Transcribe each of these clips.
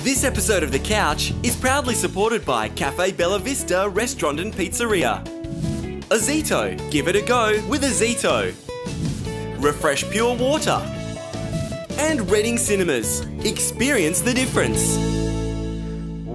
This episode of The Couch is proudly supported by Cafe Bella Vista Restaurant and Pizzeria. Ozito, give it a go with Ozito. Refresh Pure Water. And Reading Cinemas, experience the difference.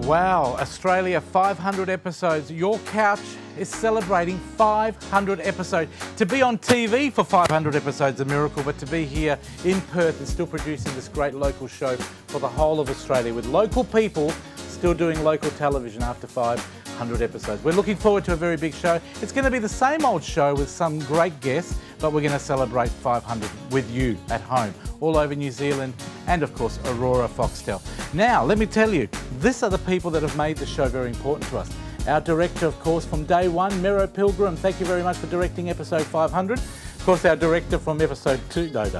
Wow, Australia, 500 episodes. Your Couch is celebrating 500 episodes. To be on TV for 500 episodes is a miracle, but to be here in Perth and still producing this great local show for the whole of Australia with local people still doing local television after 500 episodes. We're looking forward to a very big show. It's going to be the same old show with some great guests, but we're going to celebrate 500 with you at home, all over New Zealand and, of course, Aurora Foxtel. Now, let me tell you, these are the people that have made the show very important to us. Our director, of course, from day one, Mero Pilgrim. Thank you very much for directing episode 500. Of course, our director from episode 2. No,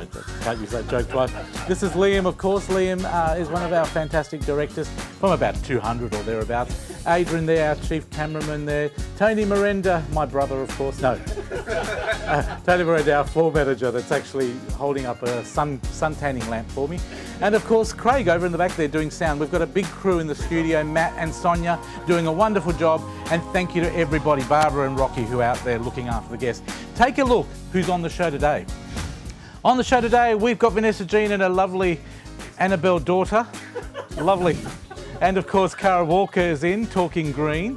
can't use that joke twice. This is Liam, of course. Liam is one of our fantastic directors from about 200 or thereabouts. Adrian there, our chief cameraman there. Tony Miranda, my brother, of course. No. Tony Miranda, our floor manager, that's actually holding up a sun tanning lamp for me. And of course, Craig over in the back there doing sound. We've got a big crew in the studio, Matt and Sonia doing a wonderful job. And thank you to everybody, Barbara and Rocky, who are out there looking after the guests. Take a look who's on the show today. On the show today, we've got Vanessa Jean and her lovely Annabelle daughter. Lovely. And of course, Cara Walker is in, talking green.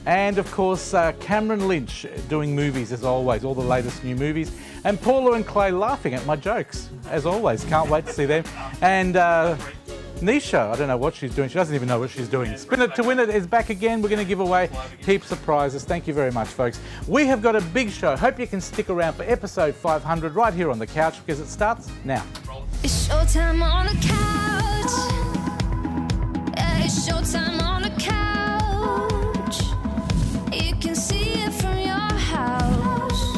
And of course, Cameron Lynch doing movies as always, all the latest new movies. And Paula and Clay laughing at my jokes, as always. Can't wait to see them. And Neesha, I don't know what she's doing. She doesn't even know what she's doing. Spin It to Win It is back again. We're going to give away heaps of prizes. Thank you very much, folks. We have got a big show. Hope you can stick around for episode 500 right here on The Couch, because it starts now. It's showtime on the couch. Yeah, it's showtime on the couch. You can see it from your house.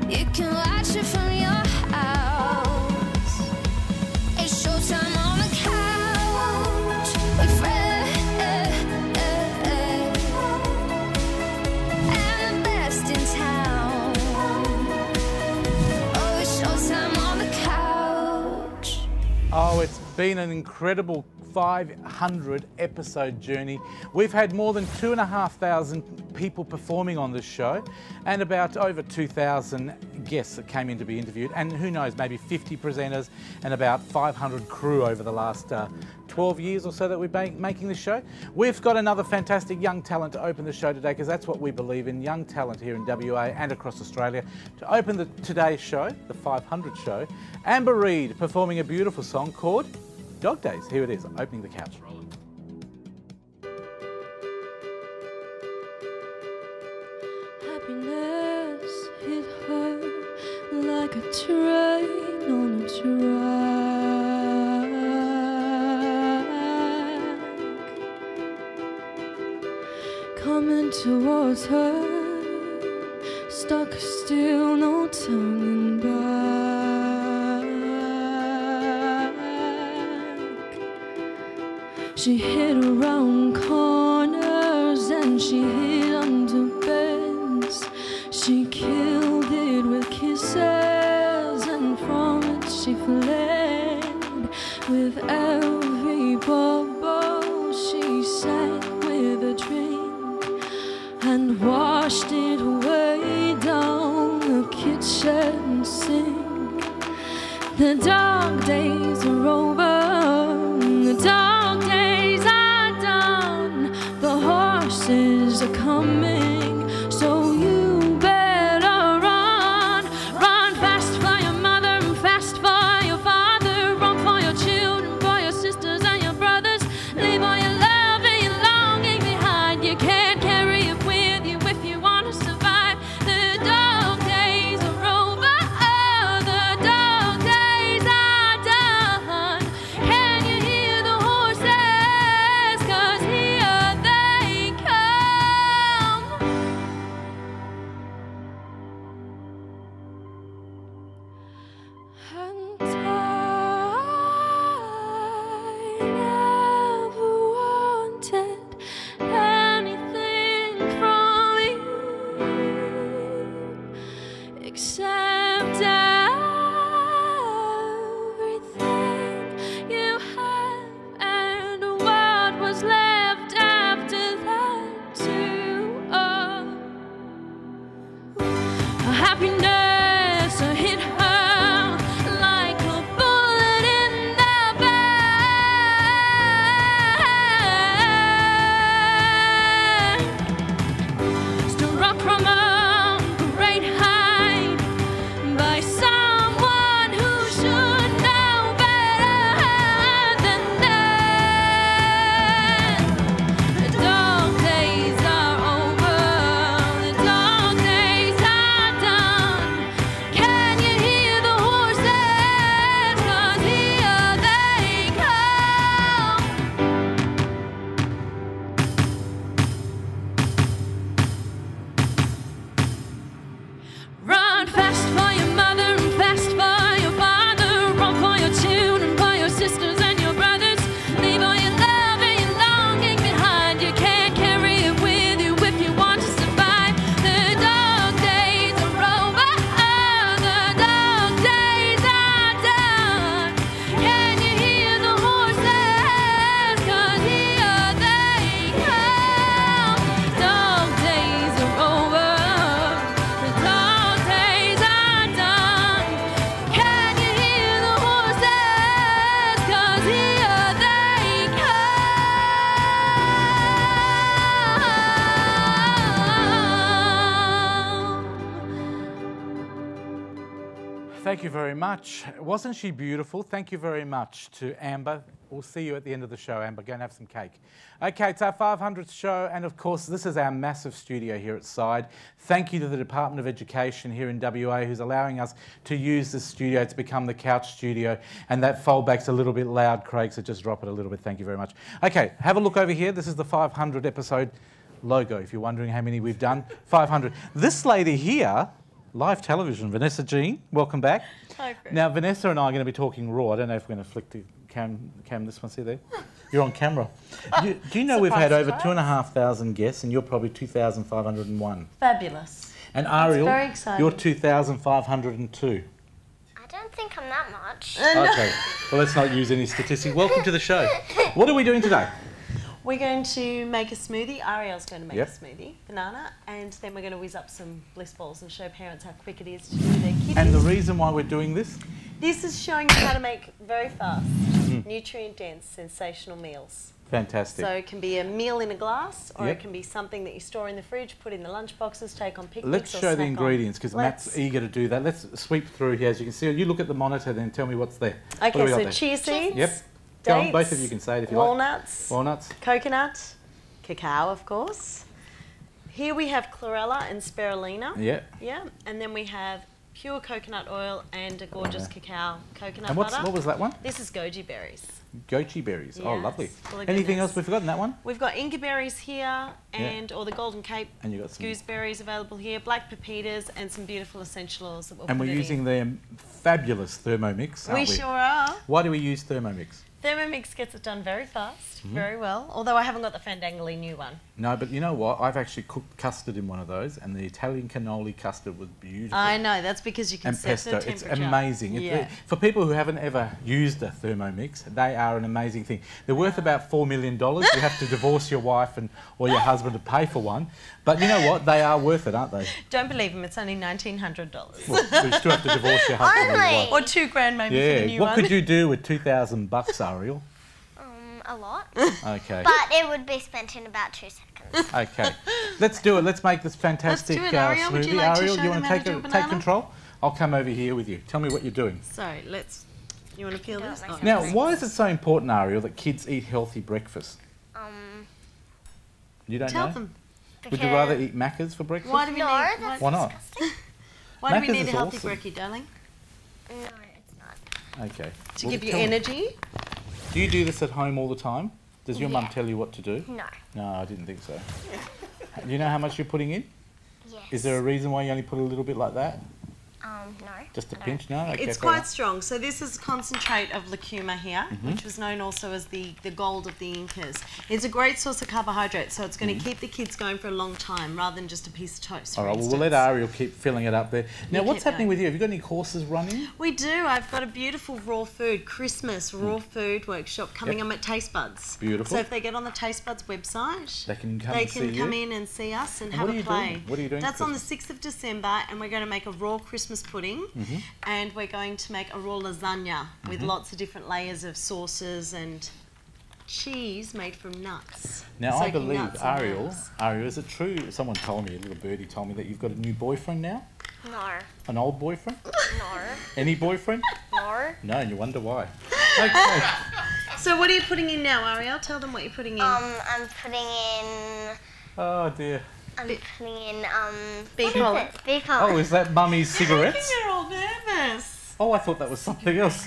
You can watch it from your house. It's showtime on the couch with Fred and the best in town. Oh, it's showtime on the couch. Oh, it's been an incredible 500 episode journey. We've had more than 2,500 people performing on this show and about over 2,000 guests that came in to be interviewed, and who knows, maybe 50 presenters and about 500 crew over the last 12 years or so that we've been making this show. We've got another fantastic young talent to open the show today, because that's what we believe in, young talent here in WA and across Australia. To open today's show, the 500 show, Amber Reid performing a beautiful song called Dog Days. Here it is, opening the couch. Happiness hit her like a train on a track, coming towards her, stuck still, no turning back. She hid around corners and she hid under beds. She killed it with kisses, and from it she fled. With every bubble she sank with a drink and washed it away down the kitchen sink. The dark days are over, the dark days are done, the horses are coming, so you better run. Run fast for your mother and fast for your father. Run for your children, for your sisters and your brothers. Leave all your love and your longing behind. You can't carry it with you if you want to survive. The dark days are over, oh, the dark days are done. Thank you very much. Wasn't she beautiful? Thank you very much to Amber. We'll see you at the end of the show, Amber. Go and have some cake. Okay, it's our 500th show, and of course, this is our massive studio here at Side. Thank you to the Department of Education here in WA who's allowing us to use this studio to become the couch studio. And that foldback's a little bit loud, Craig, so just drop it a little bit. Thank you very much. Okay, have a look over here. This is the 500 episode logo, if you're wondering how many we've done. 500. This lady here, live television, Vanessa Jean, welcome back. Hi, Fred. Now, Vanessa and I are going to be talking raw. I don't know if we're going to flick the cam this one, see there? You're on camera. Do you know we've had over 2,500 guests and you're probably 2,501? Fabulous. And Ariel, very exciting. you're 2,502. I don't think I'm that much. Okay, well, let's not use any statistics. Welcome to the show. What are we doing today? We're going to make a smoothie. Ariel's going to make Yep. a smoothie, banana, and then we're going to whiz up some bliss balls and show parents how quick it is to do their kiddies. And the reason why we're doing this? This is showing you how to make very fast, nutrient-dense, sensational meals. Fantastic. So it can be a meal in a glass, or Yep. it can be something that you store in the fridge, put in the lunch boxes, take on picnics. Let's or show the snack on. ingredients because Let's- Matt's eager to do that. Let's sweep through here. As you can see, you look at the monitor then tell me what's there. What do Okay, we got so there? chia seeds, Yep. Go on, dates, both of you can say it if you like. walnuts, Walnuts. coconut, cacao, of course. Here we have chlorella and spirulina. Yeah. Yeah, and then we have pure coconut oil and a gorgeous cacao coconut And butter. what was that one? This is goji berries. Goji berries. Oh, Yes, lovely. full of Anything goodness. else we've forgotten? That one? We've got inca berries here, and or the golden cape And you got some. gooseberries available here, black pepitas, and some beautiful essential oils that we'll And put we're it using in. the fabulous Thermomix, aren't We sure are. Why do we use Thermomix? Thermomix gets it done very fast, Mm-hmm. very well. Although I haven't got the Fandangly new one. No, but you know what? I've actually cooked custard in one of those, and the Italian cannoli custard was beautiful. I know, that's because you can And set pesto, the it's temperature. amazing. Yeah. For people who haven't ever used a Thermomix, they are an amazing thing. They're worth about $4 million. You have to divorce your wife or your husband to pay for one. But you know what? They are worth it, aren't they? Don't believe him, it's only $1,900. Well, you still have to divorce your husband or your wife. Or $2,000 maybe for the Yeah. new What one. could you do with $2,000, Ariel? A lot. Okay. But it would be spent in about 2 seconds. Okay, let's do it. Let's make this fantastic Let's do it, Ariel. smoothie. Would you like to Ariel, show you them want how to to do a take banana? control? I'll come over here with you. Tell me what you're doing. So you want to peel this? myself. Now, why is it so important, Ariel, that kids eat healthy breakfast? You don't Tell know? them. Would you rather eat Maccas for breakfast? Why do we No, need, that's Why not? disgusting. why do we Macca's need a is healthy awesome. brekkie, darling? No, it's not. Okay. To Well, give you tell me, energy? Do you do this at home all the time? Does your mum Yeah. tell you what to do? No. No, I didn't think so. Do you know how much you're putting in? Yes. Is there a reason why you only put a little bit like that? No. Just a I don't. pinch? No? Okay, It's fair quite enough. strong. So this is concentrate of lucuma here, Mm-hmm. which was known also as the gold of the Incas. It's a great source of carbohydrate, so it's going to keep the kids going for a long time rather than just a piece of toast, for Mm-hmm. All right, well, we'll let instance. Ariel keep filling it up there. Now, You what's keep happening going. with you? Have you got any courses running? We do. I've got a beautiful raw food, Christmas raw food workshop coming Yep. up at Taste Buds. Beautiful. So if they get on the Taste Buds website, They can come they and can see come you? in and see us and And have what are a you play. doing? What are you doing That's for on the 6th of December, and we're going to make a raw Christmas pudding, Mm-hmm. and we're going to make a raw lasagna with lots of different layers of sauces and cheese made from nuts. Now, I Soaking believe, nuts and Ariel, herbs. is it true? Someone told me, a little birdie told me that you've got a new boyfriend now? No. An old boyfriend? No. Any boyfriend? No. No, and you wonder why. Okay. So what are you putting in now, Ariel? Tell them what you're putting in. I'm putting in. Oh, dear. I'm putting in. Bee what is pollen. it? Bee pollen. Oh, is that Mummy's cigarettes? You're all nervous. Oh, I thought that was something else.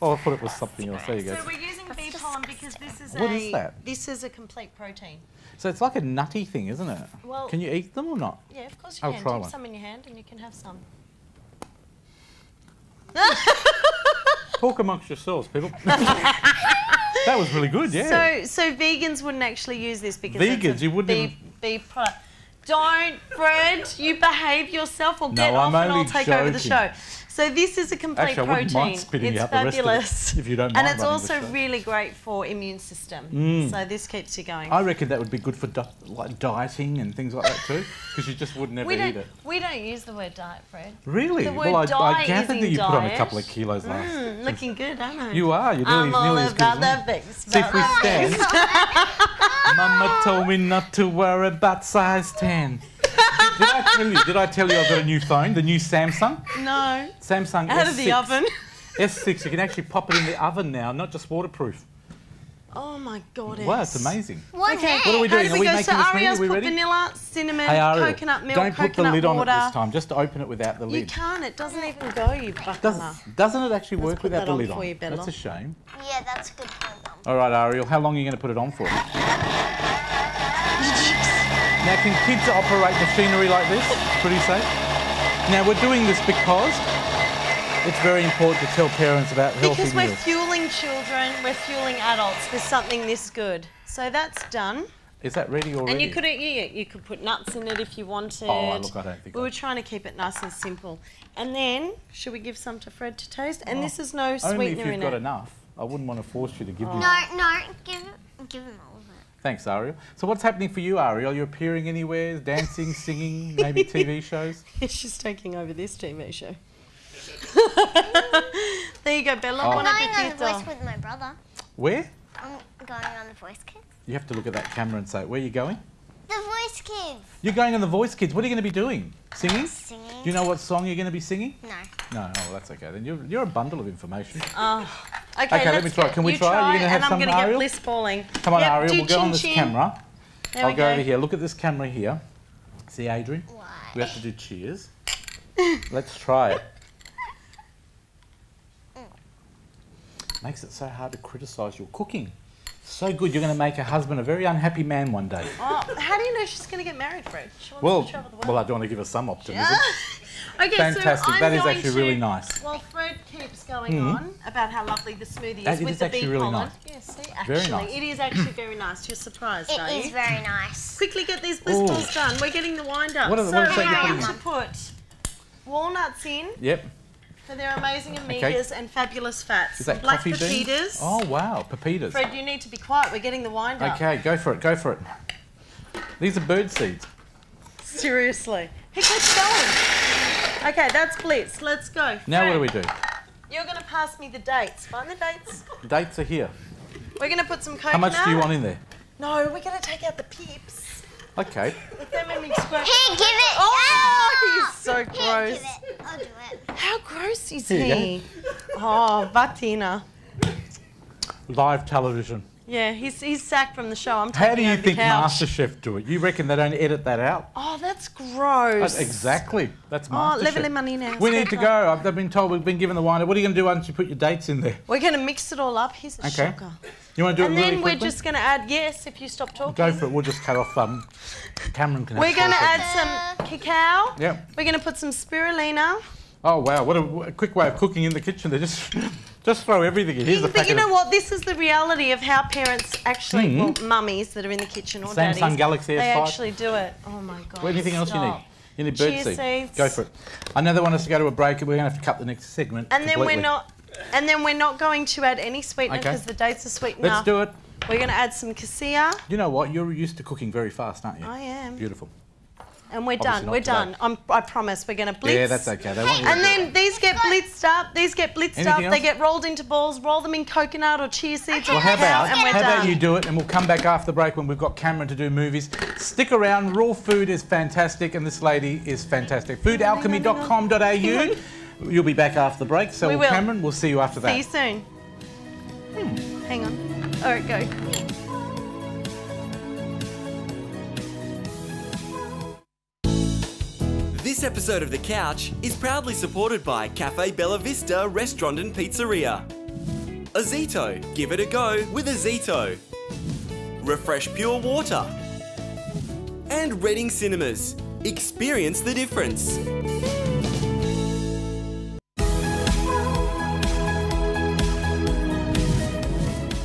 Oh, I thought it was something else. There you go. So we're using bee pollen because this is What is that? This is a complete protein. So it's like a nutty thing, isn't it? Well- Can you eat them or not? Yeah, of course you I'll can. try Dip one. some in your hand and you can have some. Talk amongst yourselves, people. That was really good, yeah. So vegans wouldn't actually use this because Vegans, it's a you wouldn't bee product. Don't, Fred, you behave yourself or get No, off I'm and I'll only take over the joking. show. So this is a complete Actually, I wouldn't protein. mind spitting It's out the rest of it, fabulous. if you don't And mind it's running also the show. really great for immune system. So this keeps you going. I reckon that would be good for like dieting and things like that too, because you just would never eat it. We don't use the word diet, Fred. Really? The word Well, I diet gathered is that in you put on a diet. couple of kilos last. Looking good, aren't I? You are. You're I'm all nearly as good about as the me. fix. See, if we stand. Mama told me not to worry about size 10. Did I tell you I've got a new phone, the new Samsung? No. Samsung Out S6. of the oven. S6, you can actually pop it in the oven now, not just waterproof. Oh my god. Wow, it's amazing. Okay. What are we doing? How Are do we go? making So this smoothie? Ariel's Are we put ready? vanilla, cinnamon, Hey, Ariel, coconut milk, don't put the lid on water. it this time. Just open it without the lid. You can't. It doesn't even go, you buckler. Doesn't it actually Let's work put without that the on lid for on? you, Bella. That's a shame. Yeah, that's a good point, Mum. All right, Ariel, how long are you going to put it on for? Now, can kids operate machinery like this? Pretty safe. Now, we're doing this because it's very important to tell parents about healthy Because meals. we're fueling children, we're fueling adults with something this good. So that's done. Is that ready already? And you could put nuts in it if you wanted. Oh, look, I don't think we were trying to keep it nice and simple. And then, should we give some to Fred to taste? And this is no sweetener Only if you've in got it. enough. I wouldn't want to force you to give you. No, give him all of it. Thanks, Ariel. So what's happening for you, Ariel? You're appearing anywhere, dancing, singing, maybe TV shows? She's taking over this TV show. There you go, Bella. Oh. I'm Bon going on The appetito. Voice with my brother. Where? I'm going on The Voice Kids. You have to look at that camera and say, where are you going? The Voice Kids. You're going on The Voice Kids. What are you going to be doing? Singing? Singing. Do you know what song you're going to be singing? No. No, oh, that's okay. Then you're a bundle of information. Okay, Okay, let me let's try. go. Can we You try? You're gonna have and some, I'm going to Ariel? get bliss balling. Come on, Yep, Ariel, do we'll go on this chin-chin. camera. There I'll we go over here. Look at this camera here. See, Adrian? Why? We have to do cheers. Let's try it. Makes it so hard to criticise your cooking. So good, you're going to make a husband a very unhappy man one day. Oh, how do you know she's going to get married, Fred? She wants Well, to travel the world. well, I do want to give her some optimism. Okay, Fantastic. so I'm That is going actually to, really nice. Well, Fred keeps going on about how lovely the smoothie That is with is the actually bee really pollen. nice. Yeah, see, Very actually, nice. it is actually very nice. You're surprised, It are you? is very nice. Quickly get these bliss Ooh. balls done. We're getting the wind up. What is so that we're you're going putting to put walnuts in Yep. for their amazing omegas and fabulous fats. Is that Black coffee beans? pepitas. Oh, wow. Pepitas. Fred, you need to be quiet. We're getting the wind up. Okay, go for it. Go for it. These are bird seeds. Seriously. He keeps going. Okay, that's bliss. Let's go. Now what do Fred, we do? You're going to pass me the dates. Find the dates. Dates are here. We're going to put some coconut. How much do you want in there? No, we're going to take out the pips. Okay. Let them in me squirt. Here, give it. Oh, he's so Here, gross. give it. I'll do it. How gross is Here he? Oh, Vatina. Live television. Yeah, he's sacked from the show. I'm How do taking you over the think couch. MasterChef do it? You reckon they don't edit that out? Oh, that's gross. Exactly. That's Oh, MasterChef. level money now. We need to go. I've been told we've been given the wine. What are you going to do once you put your dates in there? We're going to mix it all up. Here's a Okay. shocker. You want to do And it really then quickly? we're just going to add, yes, if you stop talking. Go for it. We'll just cut off. Cameron can have We're going to 4 add seconds. some cacao. Yep. We're going to put some spirulina. Oh, wow. What a quick way of cooking in the kitchen. They just throw everything in. Here's a But packet you know of what? This is the reality of how parents actually, well, mummies that are in the kitchen or Samsung daddies, Galaxy they S5. actually do it. Oh my God. Anything else you need? stop. You need bird Chia seeds. seeds. Go for it. I know they want us to go to a break, and we're going to have to cut the next segment. And then completely. we're not going to add any sweetener Okay. because the dates are sweet Let's enough. do it. We're going to add some cassia. You know what? You're used to cooking very fast, aren't you? I am. Beautiful. And we're Obviously done. not We're today. done. I promise. We're going to blitz. Yeah, that's okay. They want you to And do it. then these get blitzed up. These get blitzed up. Anything They else? get rolled into balls. Roll them in coconut or chia seeds or Well, how cacao, about, and we're how done. about you do it, and we'll come back after the break when we've got Cameron to do movies. Stick around. Raw food is fantastic, and this lady is fantastic. Foodalchemy.com.au. You'll be back after the break. So We will. Cameron, we'll see you after See you that. soon. Hang on. All right, go. This episode of The Couch is proudly supported by Cafe Bella Vista Restaurant and Pizzeria. Ozito, give it a go with Ozito. Refresh Pure Water. And Reading Cinemas, experience the difference.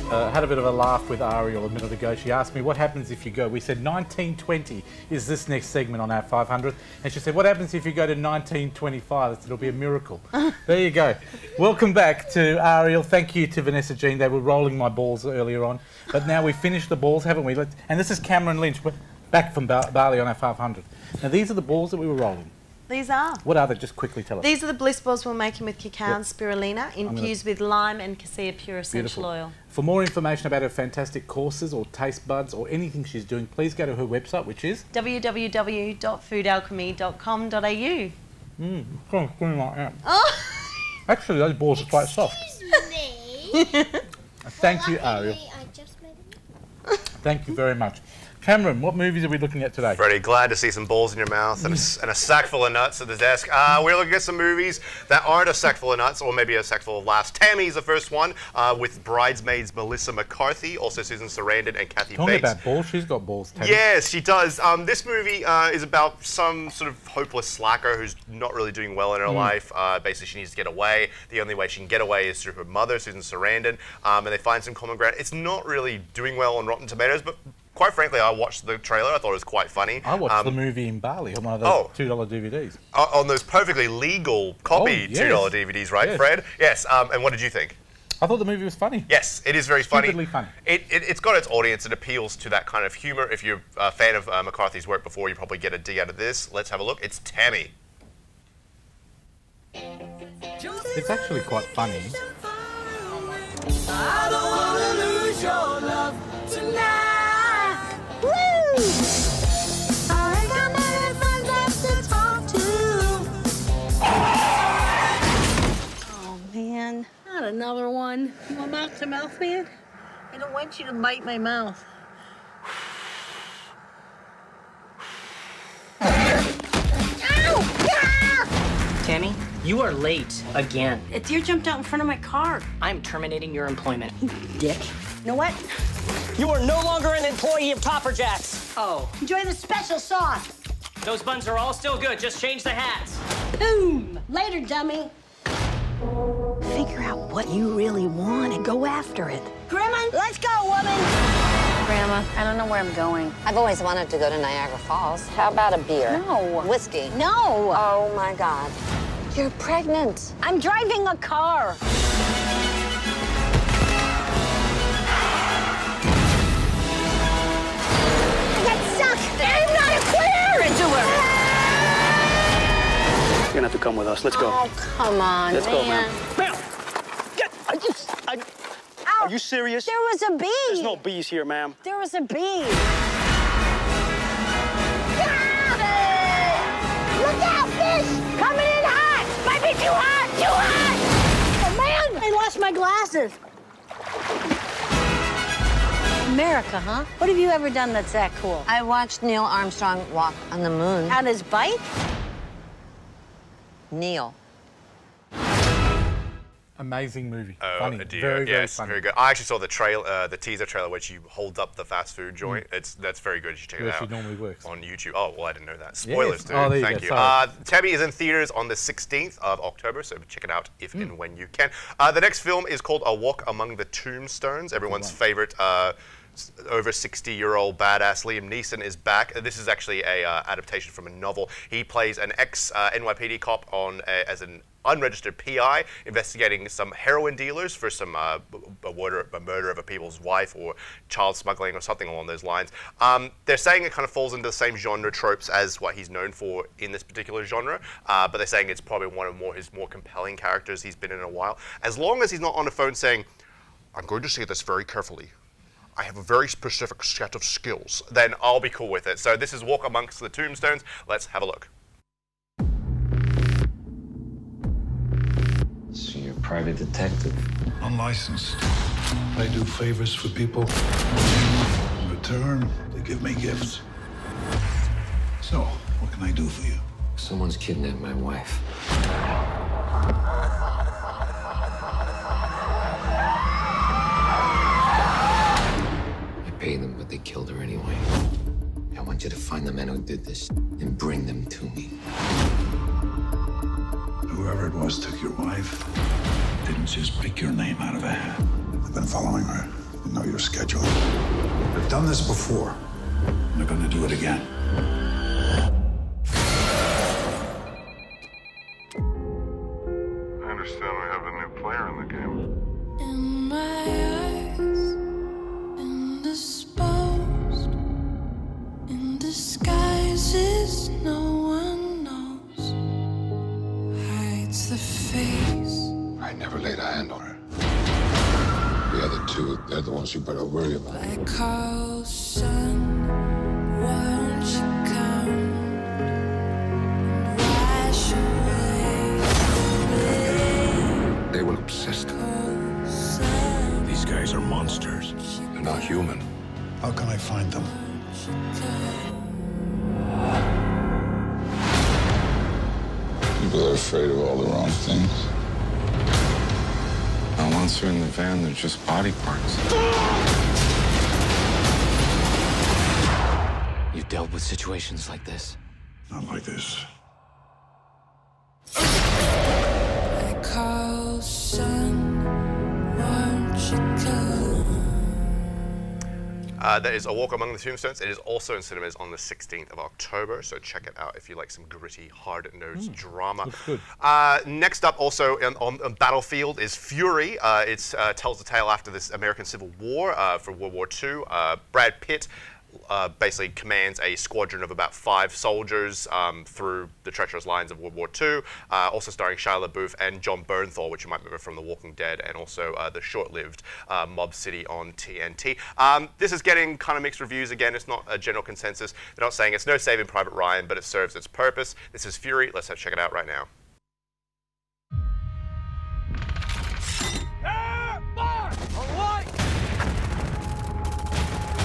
Had a bit of a laugh with Ariel a minute ago. She asked me, what happens if you go? We said 1920 is this next segment on our 500. And she said, what happens if you go to 1925? I said, it'll be a miracle. There you go. Welcome back to Ariel. Thank you to Vanessa Jean. They were rolling my balls earlier on. But now we've finished the balls, haven't we? And this is Cameron Lynch, back from Bali on our 500. Now, these are the balls that we were rolling. These are. What are they? Just quickly tell us. These are the bliss balls we're making with cacao and spirulina, infused with lime and cassia pure essential oil. For more information about her fantastic courses or taste buds or anything she's doing, please go to her website, which is www.foodalchemy.com.au. Something like that. Oh. Actually, those balls are quite soft. Thank you, Ariel. I just made it. Thank you very much. Cameron, what movies are we looking at today? Freddie, glad to see some balls in your mouth and a sack full of nuts at the desk. We're looking at some movies that aren't a sack full of nuts, or maybe a sack full of laughs. Tammy's the first one, with bridesmaids Melissa McCarthy, also Susan Sarandon and Kathy Talking Bates. about balls, she's got balls, Tammy. Yes, she does. This movie is about some sort of hopeless slacker who's not really doing well in her life. Basically, she needs to get away. The only way she can get away is through her mother, Susan Sarandon, and they find some common ground. It's not really doing well on Rotten Tomatoes, but quite frankly, I watched the trailer. I thought it was quite funny. I watched the movie in Bali on one of those $2 DVDs. On those perfectly legal copy $2 DVDs, right, Fred? Yes. And what did you think? I thought the movie was funny. Yes, it is very funny. Stupidly funny. It's got its audience. It appeals to that kind of humor. If you're a fan of McCarthy's work before, you probably get a dig out of this. Let's have a look. It's Tammy. It's actually quite funny. I don't wanna lose your love tonight. Woo! I ain't got many friends left to talk to. Oh man, not another one. You want mouth to mouth, man? I don't want you to bite my mouth. Tammy, you are late again. A deer jumped out in front of my car. I'm terminating your employment. Dick. You know what? You are no longer an employee of Topper Jacks. Oh. Enjoy the special sauce. Those buns are all still good. Just change the hats. Boom! Later, dummy. Figure out what you really want and go after it. Grandma, let's go, woman! Grandma, I don't know where I'm going. I've always wanted to go to Niagara Falls. How about a beer? No. Whiskey? No! Oh, my God. You're pregnant. I'm driving a car. I got stuck! I'm not a quitter! Into her! You're gonna have to come with us. Let's go. Oh, come on, Let's go, man. man. Are you serious? There was a bee! There's no bees here, ma'am. There was a bee. Look out, fish! Coming in hot! Might be too hot! Too hot! Oh, man! I lost my glasses. America, huh? What have you ever done that's that cool? I watched Neil Armstrong walk on the moon. On his bike? Neil. Amazing movie. Oh, funny. dear. Very, very yes, funny. very good. I actually saw the trailer, the teaser trailer, where she holds up the fast food joint. That's very good. You should check Where it she out. normally works. On YouTube. Oh, well, I didn't know that. Spoilers, dude. Oh, there you Thank go. you. Sorry. Tammy is in theaters on the 16th of October, so check it out if and when you can. The next film is called A Walk Among the Tombstones, everyone's favorite over 60-year-old badass Liam Neeson is back. This is actually a adaptation from a novel. He plays an ex-NYPD cop as an unregistered PI investigating some heroin dealers for some a murder of a people's wife or child smuggling or something along those lines. They're saying it kind of falls into the same genre tropes as what he's known for in this particular genre, but they're saying it's probably one of his more compelling characters he's been in a while. As long as he's not on the phone saying, "I'm going to say this very carefully. I have a very specific set of skills," then I'll be cool with it. So this is Walk Amongst the Tombstones. Let's have a look. So you're a private detective? Unlicensed. I do favors for people. In return, they give me gifts. So, what can I do for you? Someone's kidnapped my wife. I paid them, but they killed her anyway. I want you to find the men who did this and bring them to me. Whoever it was took your wife. Didn't just pick your name out of a hat. I've been following her. I know your schedule. I've done this before. I'm not going to do it again. I understand we have a new player in the game. In my eyes, indisposed, in disguises no one knows. They're the ones you better worry about. I call son, won't you come and wash away? They were obsessed. These guys are monsters. They're not human. How can I find them? People are afraid of all the wrong things. And once they're in the van, they're just body parts. You've dealt with situations like this? Not like this. I call son, won't you come? That is A Walk Among the Tombstones. It is also in cinemas on the 16th of October, so check it out if you like some gritty, hard-nosed drama. Looks good. Next up, also on Battlefield, is Fury. It tells the tale after this American Civil War for World War II. Brad Pitt basically commands a squadron of about 5 soldiers through the treacherous lines of World War II, also starring Shia LaBeouf and John Bernthal, which you might remember from The Walking Dead, and also the short-lived Mob City on TNT. This is getting kind of mixed reviews again. It's not a general consensus. They're not saying it's no Saving Private Ryan, but it serves its purpose. This is Fury. Let's check it out right now. All right!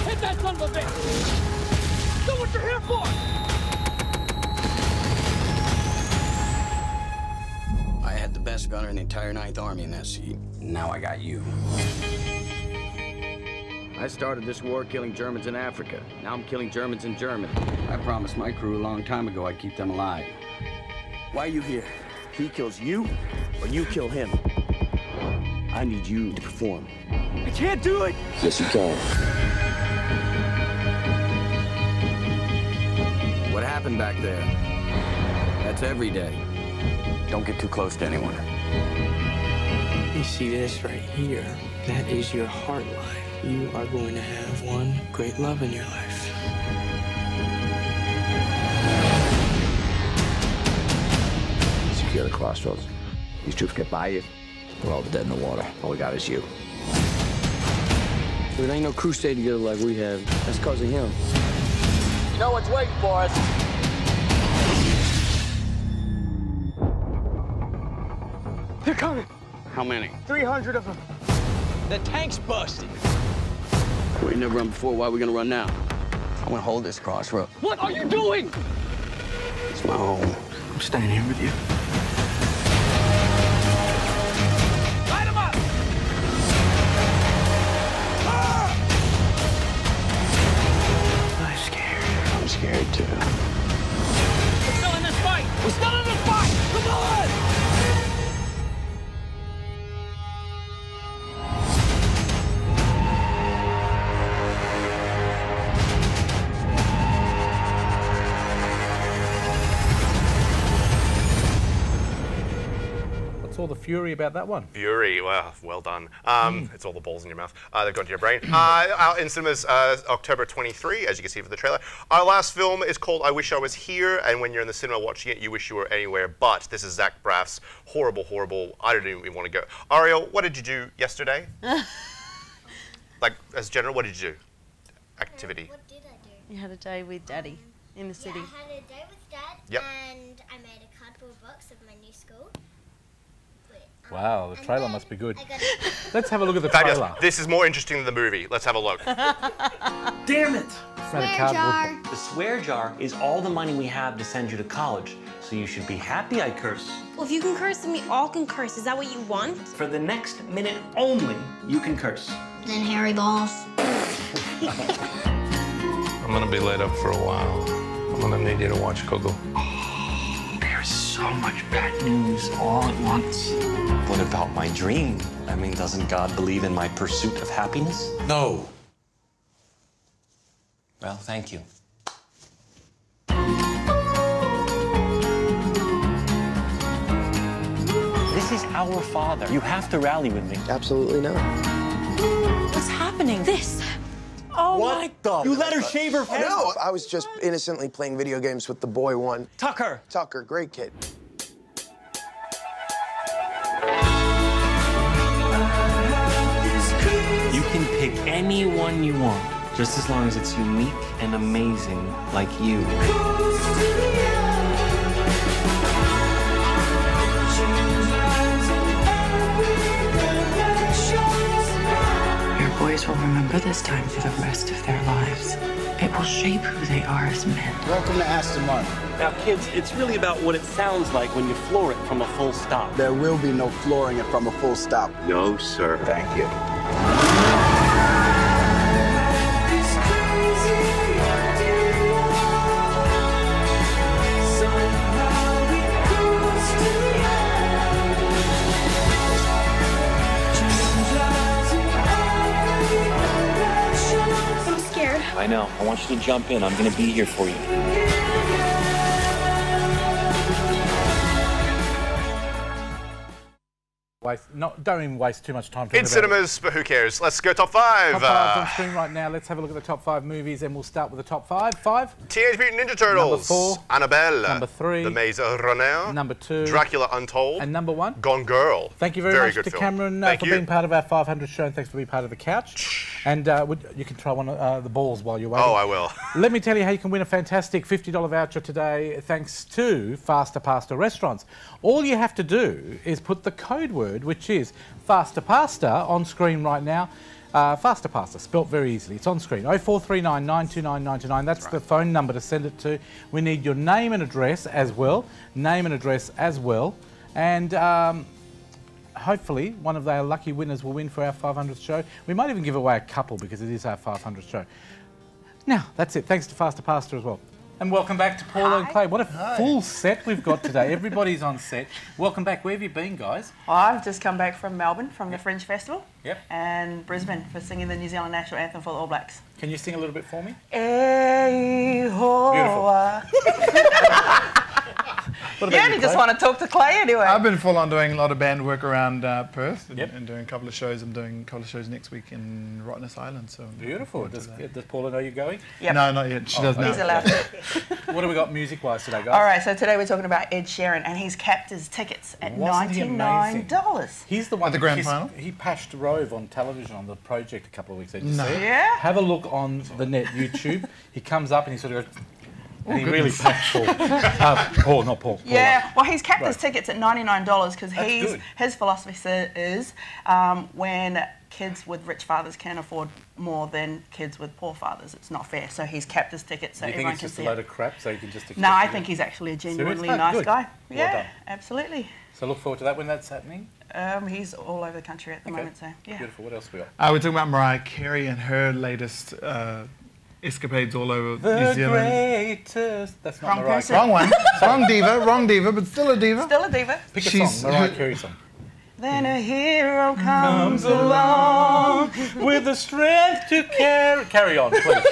Hit that son of a bitch! Do what you're here for! I had the best gunner in the entire 9th Army in that seat. Now I got you. I started this war killing Germans in Africa. Now I'm killing Germans in Germany. I promised my crew a long time ago I'd keep them alive. Why are you here? He kills you, or you kill him? I need you to perform. I can't do it! Yes, you can. What happened back there? That's every day. Don't get too close to anyone. You see this right here? That is your heart life. You are going to have one great love in your life. Secure the crossroads. These troops get by you, we're all dead in the water. All we got is you. There ain't no crew stay together like we have. That's because of him. You know what's waiting for us. They're coming. How many? 300 of them. The tank's busted. We ain't never run before. Why are we gonna run now? I want to hold this crossroad. What are you doing? It's my home. I'm staying here with you. Light him up! I'm scared. I'm scared too. We're still in this fight! We're still in this fight! Come on! What's all the fury about that one? Fury, well done. It's all the balls in your mouth. They've gone to your brain. Out in cinemas October 23, as you can see from the trailer. Our last film is called I Wish I Was Here, and when you're in the cinema watching it, you wish you were anywhere but. This is Zach Braff's horrible, I don't even want to go. Ariel, what did you do yesterday? Like, as general, what did you do? Activity. What did I do? You had a day with Daddy in the city. Yeah, I had a day with Dad, Yep. and I made a cardboard box of my new school. Wow, the trailer must be good. Let's have a look at the Fabulous. trailer. This is more interesting than the movie. Let's have a look. Damn it! Swear jar. The swear jar is all the money we have to send you to college. So you should be happy I curse. Well, if you can curse, then we all can curse. Is that what you want? For the next minute only, you can curse. Then Harry Balls. I'm gonna be laid up for a while. I'm gonna need you to watch Coco. There's so much bad news all at once. What about my dream? I mean, doesn't God believe in my pursuit of happiness? No. Well, thank you. This is our father. You have to rally with me. Absolutely not. What's happening? This. Oh What the? You let her shave her head? No, I was just innocently playing video games with the boy one. Tucker. Tucker, great kid. You can anyone you want, just as long as it's unique and amazing like you. Your boys will remember this time for the rest of their lives. It will shape who they are as men. Welcome to Aston Martin. Now, kids, it's really about what it sounds like when you floor it from a full stop. There will be no flooring it from a full stop. No, sir. Thank you. I'm scared. I know. I want you to jump in. I'm going to be here for you. Don't even waste too much time talking In about cinemas, but who cares? Let's go top 5. Top 5 on screen right now. Let's have a look at the top 5 movies, and we'll start with the top 5. 5. Teenage Mutant Ninja Turtles. Number 4. Annabelle. Number 3. The Maze Runner. Number 2. Dracula Untold. And number 1. Gone Girl. Thank you very much good to film. Cameron for being part of our 500 show, and thanks for being part of the couch. And you can try one of the balls while you're waiting. Oh, I will. Let me tell you how you can win a fantastic $50 voucher today, thanks to Faster Pasta Restaurants. All you have to do is put the code word, which is Faster Pasta, on screen right now. Faster Pasta, spelt very easily. It's on screen. 0439 929 929. That's the phone number to send it to. We need your name and address as well. And hopefully one of our lucky winners will win for our 500th show. We might even give away a couple because it is our 500th show. Now, that's it. Thanks to Faster Pasta as well. And welcome back to Paula and Clay. What a full set we've got today. Everybody's on set. Welcome back. Where have you been, guys? I've just come back from Melbourne, from the Fringe Festival. Yep. And Brisbane for singing the New Zealand national anthem for the All Blacks. Can you sing a little bit for me? You only just want to talk to Clay anyway. I've been full on doing a lot of band work around Perth and doing a couple of shows. I'm doing a couple of shows next week in Rottnest Island. So beautiful. Does Paula know you're going? Yep. No, not yet. She doesn't know. He's allowed to. What have we got music-wise today, guys? All right, so today we're talking about Ed Sheeran, and he's capped his tickets at $99. He's the one at the grand final. He pashed Rove on television on the project a couple of weeks ago. No. Yeah. Have a look on the net, YouTube. He comes up and he sort of goes. And he really packed Paul. Not Paul. Yeah, well, he's capped his tickets at $99 because his philosophy is when kids with rich fathers can afford more than kids with poor fathers, it's not fair. So he's capped his tickets so everyone can see it. Do you think it's just a load of crap so you can just... No, I think he's actually a genuinely nice guy. Well Yeah, done. absolutely. So look forward to that when that's happening. He's all over the country at the moment, so yeah. Beautiful. What else we got? We're talking about Mariah Carey and her latest escapades all over New Zealand. Greatest. That's not Mariah Carey. Wrong one. Wrong diva, but still a diva. Still a diva. Pick a song, Mariah Carey song. Then a hero comes along with the strength to carry on, please.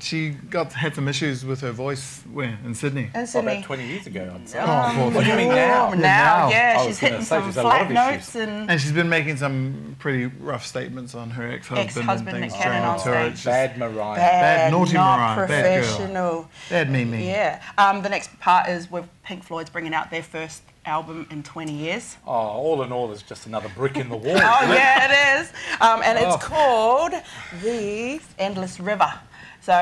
She had some issues with her voice in Sydney. In Sydney. About 20 years ago, I'd say. What do you mean now? Now, yeah, she's hitting some flat notes. And she's been making some pretty rough statements on her ex-husband and things that cannon on stage. Bad Mariah. Bad, naughty not Mariah. Professional. Bad Mimi. Yeah. The next part is with Pink Floyd's bringing out their first album in 20 years. Oh, all in all, it's just another brick in the wall. Yeah, it is. And it's called The Endless River. So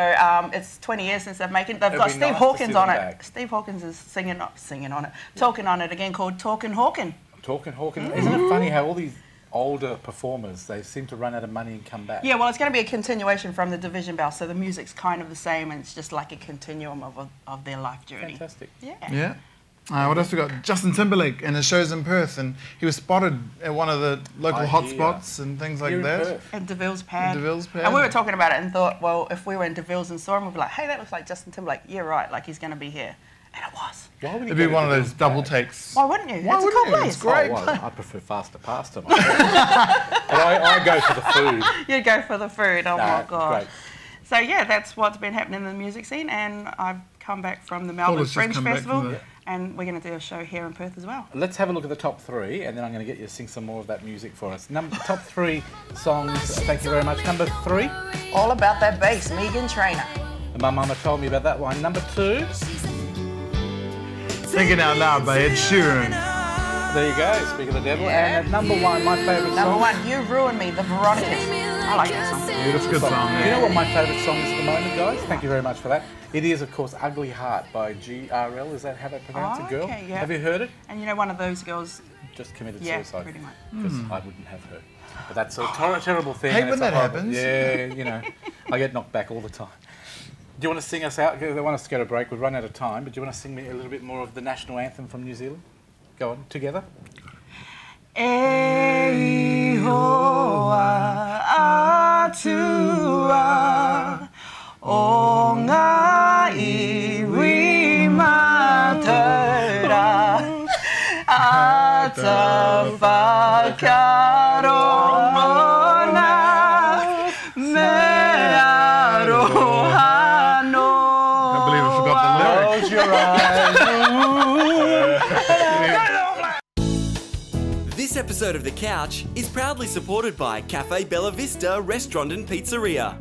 it's 20 years since they've made it. They've got Steve Hawkins on it. Steve Hawkins is singing on it, talking on it again, called Talkin' Hawkin'. Talkin' Hawkin'. Isn't it funny how all these older performers, they seem to run out of money and come back? Yeah, well, it's going to be a continuation from the Division Bell, so the music's kind of the same, and it's just like a continuum of their life journey. Fantastic. Yeah. What else we got? Justin Timberlake and his shows in Perth, and he was spotted at one of the local hotspots and things like that. And DeVille's Pad. And we were talking about it and thought, well, if we were in DeVille's and saw him, we'd be like, hey, that looks like Justin Timberlake. Yeah, right, like he's going to be here. And it was. It'd be one of those double takes. Why wouldn't you? Why it's a cool place. It's great. Well, I prefer Faster Pasta. But I go for the food. You go for the food, oh my God. Great. So yeah, that's what's been happening in the music scene, and I've come back from the Melbourne Fringe Festival, and we're going to do a show here in Perth as well. Let's have a look at the top 3, and then I'm going to get you to sing some more of that music for us. Top 3 songs, thank you very much. Number 3? All About That Bass, Megan Trainor. And my mama told me about that one. Number 2? Thinking Out Loud by Ed Sheeran. There you go, Speak of the Devil. And at number one, my favourite song. Number one, You Ruined Me, the Veronicas. I like that song. Beautiful song. You know what my favourite song is at the moment, guys? Thank you very much for that. It is, of course, Ugly Heart by GRL. Is that how they pronounce it, girl? Okay, yeah. Have you heard it? And you know one of those girls... Just committed yeah, suicide. pretty much. Because I wouldn't have her. But that's a terrible thing. Hey, and when it's a that horrible- happens. Yeah, you know. I get knocked back all the time. Do you want to sing us out? They want us to go to break. We've run out of time. But do you want to sing me a little bit more of the national anthem from New Zealand? Go on, together. E hoa atua o ngā iwi mataura a te whakarongo na me arohano. I believe I forgot the lyrics. Close your eyes. This episode of The Couch is proudly supported by Cafe Bella Vista Restaurant and Pizzeria.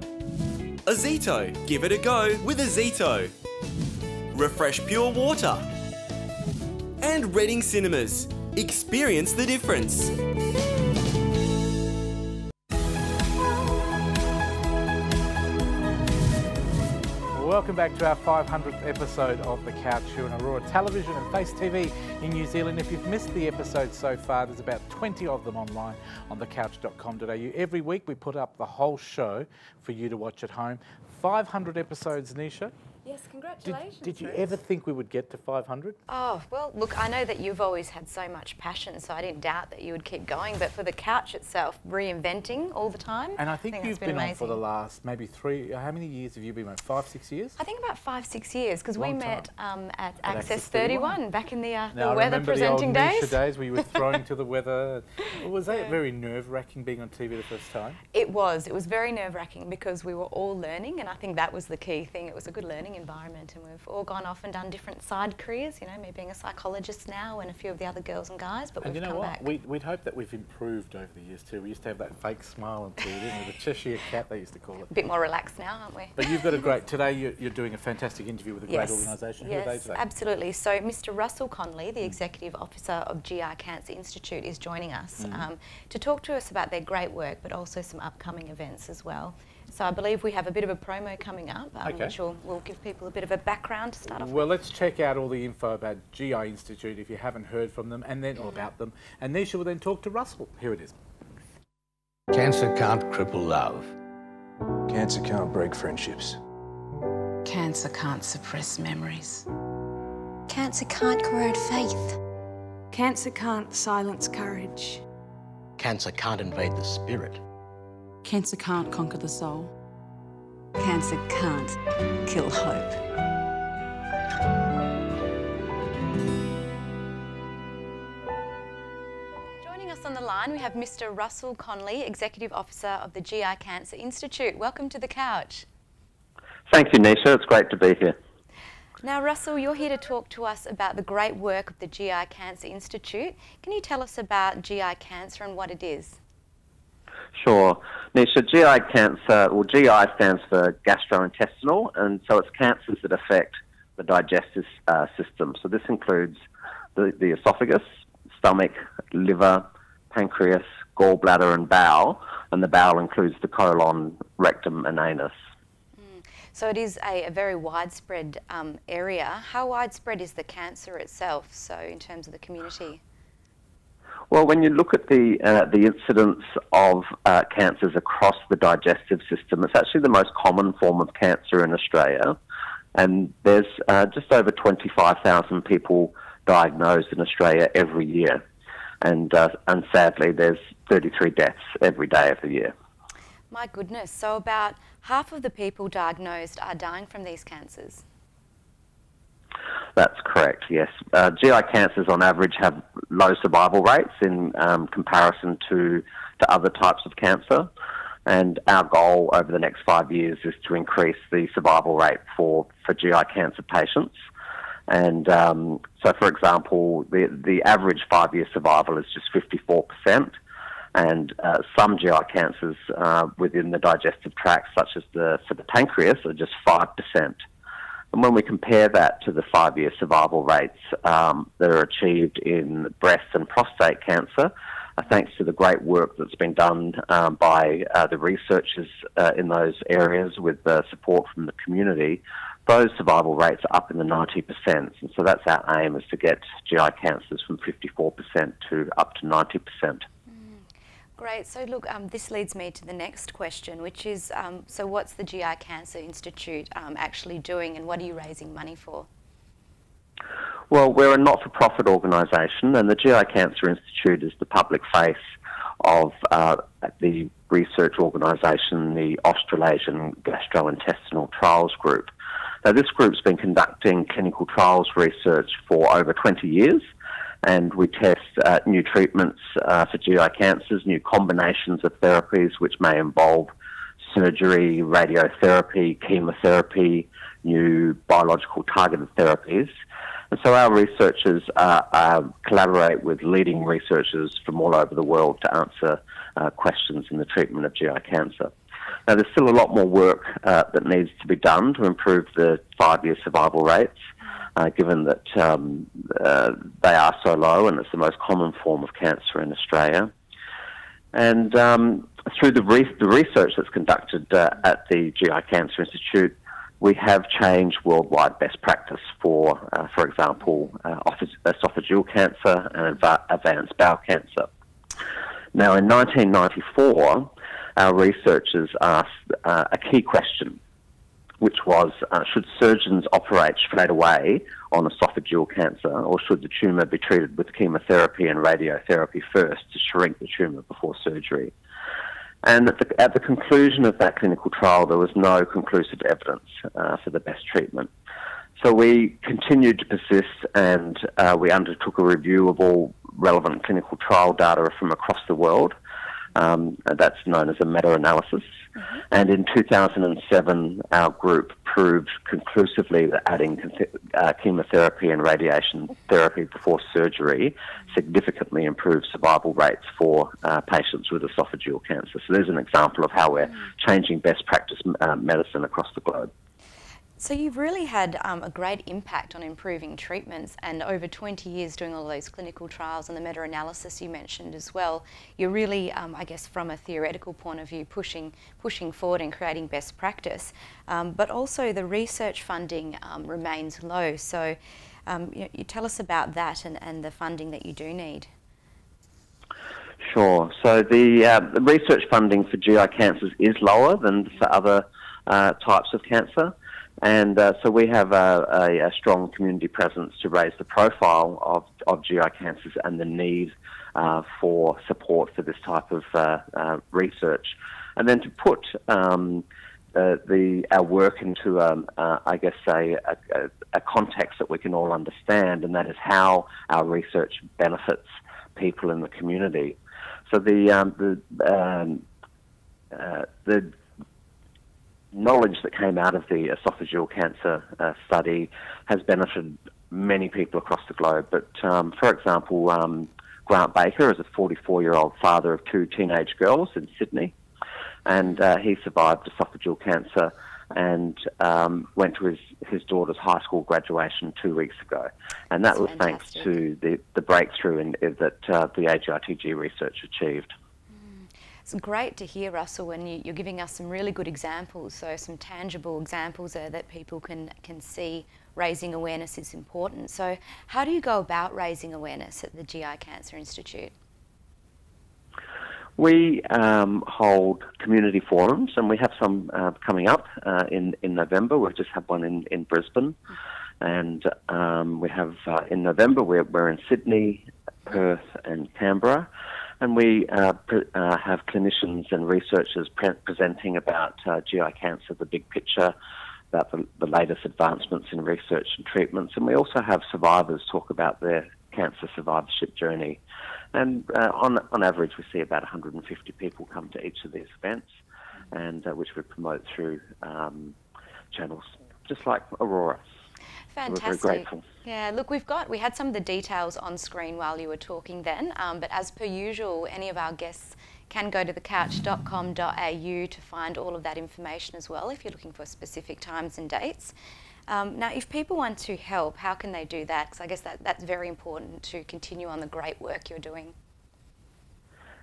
Ozito, give it a go with Ozito. Refresh Pure Water. And Reading Cinemas. Experience the difference. Welcome back to our 500th episode of The Couch here on Aurora Television and Face TV in New Zealand. If you've missed the episodes so far, there's about 20 of them online on thecouch.com.au. Every week we put up the whole show for you to watch at home. 500 episodes, Neesha. Yes, congratulations. Did you ever think we would get to 500? Oh, well, look, I know that you've always had so much passion, so I didn't doubt that you would keep going, but for the couch itself, reinventing all the time. And I think you've been amazing. on for the last maybe how many years have you been on? 5, 6 years? I think about 5, 6 years, because we met at Access 31 31 back in the Now, weather presenting the old days. Neesha days where you were throwing to the weather. Was that very nerve-wracking being on TV the first time? It was very nerve-wracking because we were all learning, and I think that was the key thing. It was a good learning environment, and we've all gone off and done different side careers, you know, me being a psychologist now and a few of the other girls and guys, but we've come back. We'd hope that we've improved over the years too. We used to have that fake smile on TV, didn't we? The Cheshire cat, they used to call it. A bit more relaxed now, aren't we? But you've got a great, today you're doing a fantastic interview with a great organisation. Who are they today? Absolutely. So Mr. Russell Conley, the Executive Officer of GI Cancer Institute, is joining us to talk to us about their great work, but also some upcoming events as well. So I believe we have a bit of a promo coming up, which will give people a bit of a background to start off Well, with. let's check out all the info about GI Institute if you haven't heard from them, and then all about them. And Neesha will then talk to Russell. Here it is. Cancer can't cripple love. Cancer can't break friendships. Cancer can't suppress memories. Cancer can't corrode faith. Cancer can't silence courage. Cancer can't invade the spirit. Cancer can't conquer the soul. Cancer can't kill hope. Joining us on the line, we have Mr. Russell Conley, Executive Officer of the GI Cancer Institute. Welcome to The Couch. Thank you, Neesha. It's great to be here. Now, Russell, you're here to talk to us about the great work of the GI Cancer Institute. Can you tell us about GI cancer and what it is? Sure. Neesha, GI cancer, well, GI stands for Gastro-Intestinal, and so it's cancers that affect the digestive system. So this includes the esophagus, stomach, liver, pancreas, gallbladder and bowel, and the bowel includes the colon, rectum and anus. So it is a very widespread area. How widespread is the cancer itself, so in terms of the community? Well, when you look at the incidence of cancers across the digestive system, it's actually the most common form of cancer in Australia. And there's just over 25,000 people diagnosed in Australia every year. And sadly, there's 33 deaths every day of the year. My goodness. So about half of the people diagnosed are dying from these cancers. That's correct, yes. GI cancers on average have low survival rates in comparison to other types of cancer. And our goal over the next 5 years is to increase the survival rate for GI cancer patients. And so, for example, the average 5-year survival is just 54%. And some GI cancers within the digestive tract, such as for the pancreas, are just 5%. And when we compare that to the 5-year survival rates that are achieved in breast and prostate cancer, thanks to the great work that's been done by the researchers in those areas with support from the community, those survival rates are up in the 90%. And so that's our aim, is to get GI cancers from 54% to up to 90%. Great. So look, this leads me to the next question, which is, so what's the GI Cancer Institute actually doing, and what are you raising money for? Well, we're a not-for-profit organisation, and the GI Cancer Institute is the public face of the research organisation, the Australasian Gastro-Intestinal Trials Group. Now, this group's been conducting clinical trials research for over 20 years, and we test new treatments for GI cancers, new combinations of therapies which may involve surgery, radiotherapy, chemotherapy, new biological targeted therapies. And so our researchers collaborate with leading researchers from all over the world to answer questions in the treatment of GI cancer. Now, there's still a lot more work that needs to be done to improve the 5-year survival rates, given that they are so low and it's the most common form of cancer in Australia. And through the research that's conducted at the GI Cancer Institute, we have changed worldwide best practice for example, esophageal cancer and advanced bowel cancer. Now, in 1994, our researchers asked a key question, which was, should surgeons operate straight away on esophageal cancer, or should the tumour be treated with chemotherapy and radiotherapy first to shrink the tumour before surgery? And at the conclusion of that clinical trial, there was no conclusive evidence for the best treatment. So we continued to persist, and we undertook a review of all relevant clinical trial data from across the world. That's known as a meta-analysis. Mm-hmm. And in 2007, our group proved conclusively that adding chemotherapy and radiation therapy before surgery significantly improves survival rates for patients with esophageal cancer. So there's an example of how we're changing best practice medicine across the globe. So you've really had a great impact on improving treatments, and over 20 years doing all those clinical trials and the meta-analysis you mentioned as well. You're really, I guess, from a theoretical point of view, pushing forward and creating best practice. But also the research funding remains low. So you tell us about that and the funding that you do need. Sure. So the research funding for GI cancers is lower than for other types of cancer. And so we have a strong community presence to raise the profile of GI cancers and the need for support for this type of research. And then to put our work into, I guess, a context that we can all understand, and that is how our research benefits people in the community. So the knowledge that came out of the esophageal cancer study has benefited many people across the globe. But for example, Grant Baker is a 44-year-old father of 2 teenage girls in Sydney, and he survived esophageal cancer and went to his daughter's high school graduation 2 weeks ago. And that was thanks to the breakthrough that the AGITG research achieved. It's great to hear, Russell, when you're giving us some really good examples, so some tangible examples there that people can see. Raising awareness is important. So how do you go about raising awareness at the GI Cancer Institute? We hold community forums, and we have some coming up in November. We've just had one in Brisbane. And we have in November, we're in Sydney, Perth and Canberra. And we have clinicians and researchers presenting about GI cancer, the big picture, about the latest advancements in research and treatments. And we also have survivors talk about their cancer survivorship journey. And on average, we see about 150 people come to each of these events, and which we promote through channels just like Aurora. Fantastic. We're very grateful. Yeah, look, we had some of the details on screen while you were talking then, but as per usual, any of our guests can go to thecouch.com.au to find all of that information as well if you're looking for specific times and dates. Now, if people want to help, how can they do that? Because I guess that's very important to continue on the great work you're doing.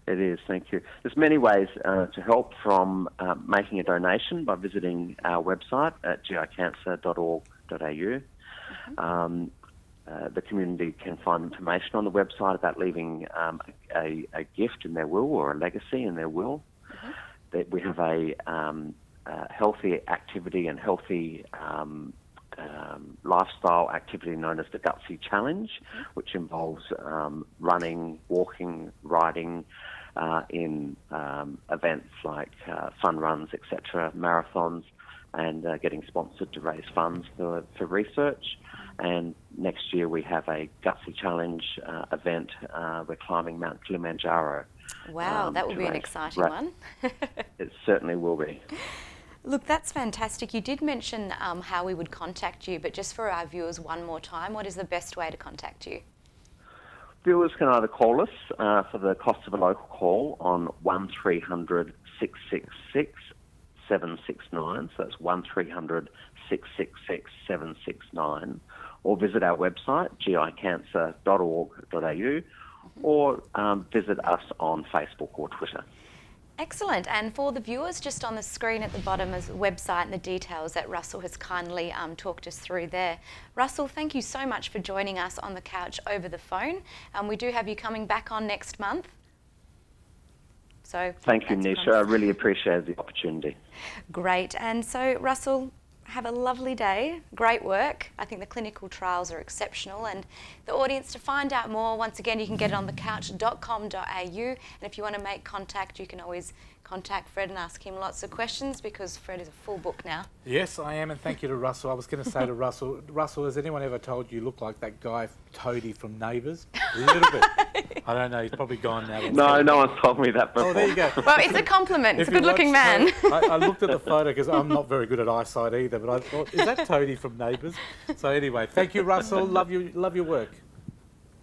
It is, thank you. There's many ways to help, from making a donation by visiting our website at gicancer.org.au. The community can find information on the website about leaving a gift in their will or a legacy in their will. That we have a healthy activity and healthy lifestyle activity known as the Gutsy Challenge, which involves running, walking, riding in events like fun runs, etc., marathons, and getting sponsored to raise funds for research. And next year we have a Gutsy Challenge event. We're climbing Mount Kilimanjaro. Wow, that will be an exciting one. It certainly will be. Look, that's fantastic. You did mention how we would contact you, but just for our viewers one more time, what is the best way to contact you? Viewers can either call us for the cost of a local call on 1300 666 769, so that's 1300 666 769, or visit our website, gicancer.org.au, or visit us on Facebook or Twitter. Excellent. And for the viewers, just on the screen at the bottom is the website and the details that Russell has kindly talked us through there. Russell, thank you so much for joining us on the couch over the phone. We do have you coming back on next month. So thank you, Neesha. I really appreciate the opportunity. Great. And so, Russell, have a lovely day. Great work. I think the clinical trials are exceptional, and the audience, to find out more, once again, you can get it on thecouch.com.au, and if you want to make contact, you can always contact Fred and ask him lots of questions, because Fred is a full book now. Yes, I am, and thank you to Russell. I was going to say to Russell, has anyone ever told you look like that guy Toadie from Neighbours? A little bit. I don't know, he's probably gone now. No one's told me that before. Oh, there you go. Well, it's a compliment. It's a good-looking man. I looked at the photo because I'm not very good at eyesight either, but I thought, is that Toadie from Neighbours? So anyway, thank you, Russell. Love your work.